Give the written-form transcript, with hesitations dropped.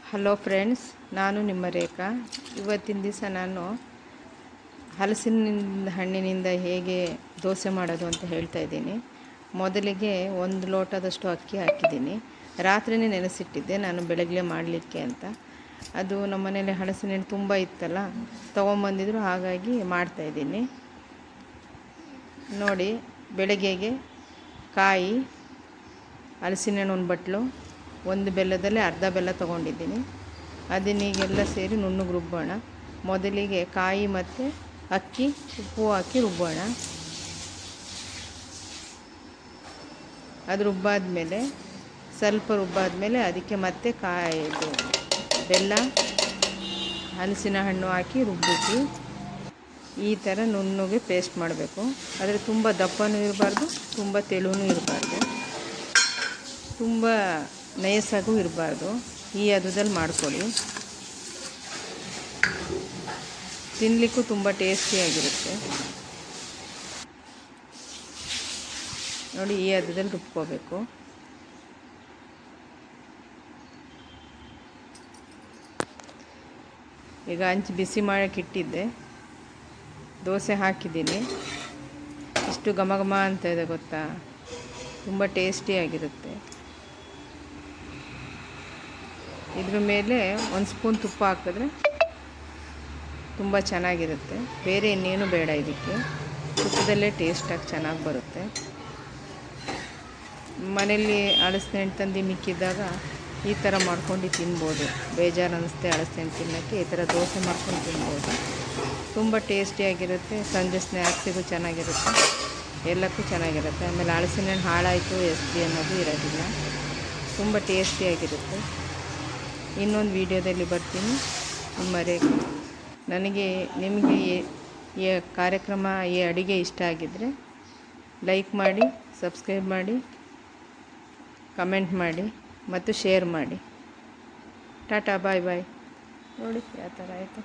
Hello friends, ನಾನು ನಿಮ್ಮ ರೇಖಾ. ಇವತ್ತಿನ ದಿವಸ ನಾನು ಹಲಸಿನ ಹಣ್ಣಿನಿಂದ ಹೇಗೆ ದೋಸೆ ಮಾಡೋದು ಅಂತ ಹೇಳ್ತಾ ಇದ್ದೀನಿ. ಮೊದಲಿಗೆ 1 ಲೋಟದಷ್ಟು ಅಕ್ಕಿ ಹಾಕಿದ್ದೀನಿ. ರಾತ್ರಿನೇ ನೆನೆಸಿಟ್ಟಿದ್ದೆ ನಾನು ಬೆಳಗ್ಗೆ ಮಾಡಲಿಕ್ಕೆ ಅಂತ. ಅದು ನಮ್ಮ ಮನೇಲಿ ಹಲಸಿನ ಹಣ್ಣು ತುಂಬ ಇತ್ತಲ್ಲ, ತೊಗೊಂಬಂದಿದ್ರು, ಹಾಗಾಗಿ ಮಾಡ್ತಾಯಿದ್ದೀನಿ. ನೋಡಿ, ಬೆಳಗ್ಗೆಗೆ ಕಾಯಿ, ಹಲಸಿನ ಹಣ್ಣು 1 ಬಟ್ಲು, 1 ಬೆಲ್ಲದಲ್ಲಿ ಅರ್ಧ ಬೆಲ್ಲ ತೊಗೊಂಡಿದ್ದೀನಿ. ಅದನ್ನೀಗೆಲ್ಲ ಸೇರಿ ನುಣ್ಣಗೆ ರುಬ್ಬೋಣ. ಮೊದಲಿಗೆ ಕಾಯಿ ಮತ್ತು ಅಕ್ಕಿ ಉಪ್ಪು ಹಾಕಿ ರುಬ್ಬೋಣ. ಅದು ರುಬ್ಬಾದ್ಮೇಲೆ ಸ್ವಲ್ಪ ರುಬ್ಬಾದ್ಮೇಲೆ ಅದಕ್ಕೆ ಮತ್ತೆ ಕಾಯಿದು ಬೆಲ್ಲ, ಹಲಸಿನ ಹಣ್ಣು ಹಾಕಿ ರುಬ್ಬಿಟ್ಟು ಈ ಥರ ನುಣ್ಣಗೆ ಪೇಸ್ಟ್ ಮಾಡಬೇಕು. ಆದರೆ ತುಂಬ ದಪ್ಪನೂ ಇರಬಾರ್ದು, ತುಂಬ ತೆಳುವೂ ಇರಬಾರ್ದು, ತುಂಬ ನಯಸ್ಸಾಗೂ ಇರಬಾರ್ದು. ಈ ಹದದಲ್ಲಿ ಮಾಡ್ಕೊಳ್ಳಿ. ತಿನ್ನಲಿಕ್ಕೂ ತುಂಬ ಟೇಸ್ಟಿಯಾಗಿರುತ್ತೆ. ನೋಡಿ, ಈ ಹದದಲ್ಲಿ ರುಬ್ಕೋಬೇಕು. ಈಗ ಹಂಚು ಬಿಸಿ ಮಾಡೋಕ್ಕೆ ಇಟ್ಟಿದ್ದೆ, ದೋಸೆ ಹಾಕಿದ್ದೀನಿ. ಎಷ್ಟು ಘಮ ಘಮ ಅಂತ ಇದೆ ಗೊತ್ತಾ, ತುಂಬ ಟೇಸ್ಟಿಯಾಗಿರುತ್ತೆ. ಇದ್ರ ಮೇಲೆ 1 ಸ್ಪೂನ್ ತುಪ್ಪ ಹಾಕಿದ್ರೆ ತುಂಬ ಚೆನ್ನಾಗಿರುತ್ತೆ. ಬೇರೆ ಇನ್ನೇನು ಬೇಡ, ಇದಕ್ಕೆ ತುಪ್ಪದಲ್ಲೇ ಟೇಸ್ಟಾಗಿ ಚೆನ್ನಾಗಿ ಬರುತ್ತೆ. ಮನೇಲಿ ಹಲಸಿನ ಹಣ್ಣು ತಂದು ಮಿಕ್ಕಿದ್ದಾಗ ಈ ಥರ ಮಾಡ್ಕೊಂಡು ತಿನ್ಬೋದು. ಬೇಜಾರು ಅನ್ನಿಸುತ್ತೆ ಹಲಸಿನ ಹಣ್ಣು ತಿನ್ನೋಕ್ಕೆ, ಈ ಥರ ದೋಸೆ ಮಾಡ್ಕೊಂಡು ತಿನ್ಬೋದು. ತುಂಬ ಟೇಸ್ಟಿಯಾಗಿರುತ್ತೆ. ಸಂಜೆ ಸ್ನ್ಯಾಕ್ಸಿಗೂ ಚೆನ್ನಾಗಿರುತ್ತೆ, ಎಲ್ಲಕ್ಕೂ ಚೆನ್ನಾಗಿರುತ್ತೆ. ಆಮೇಲೆ ಹಲಸಿನ ಹಣ್ಣು ಹಾಳಾಯಿತು ಎಸ್ಡಿ ಅನ್ನೋದು ಇರೋದಿಲ್ಲ. ತುಂಬ ಟೇಸ್ಟಿಯಾಗಿರುತ್ತೆ. ಇನ್ನೊಂದು ವೀಡಿಯೋದಲ್ಲಿ ಬರ್ತೀನಿ. ನಿಮ್ಮ ರೇಖಾ. ನಿಮಗೆ ಈ ಕಾರ್ಯಕ್ರಮ, ಈ ಅಡುಗೆ ಇಷ್ಟ ಆಗಿದ್ದರೆ ಲೈಕ್ ಮಾಡಿ, ಸಬ್ಸ್ಕ್ರೈಬ್ ಮಾಡಿ, ಕಮೆಂಟ್ ಮಾಡಿ ಮತ್ತು ಶೇರ್ ಮಾಡಿ. ಟಾಟಾ, ಬಾಯ್ ಬಾಯ್. ನೋಡಿ ಯಾವ ಥರ ಆಯಿತು.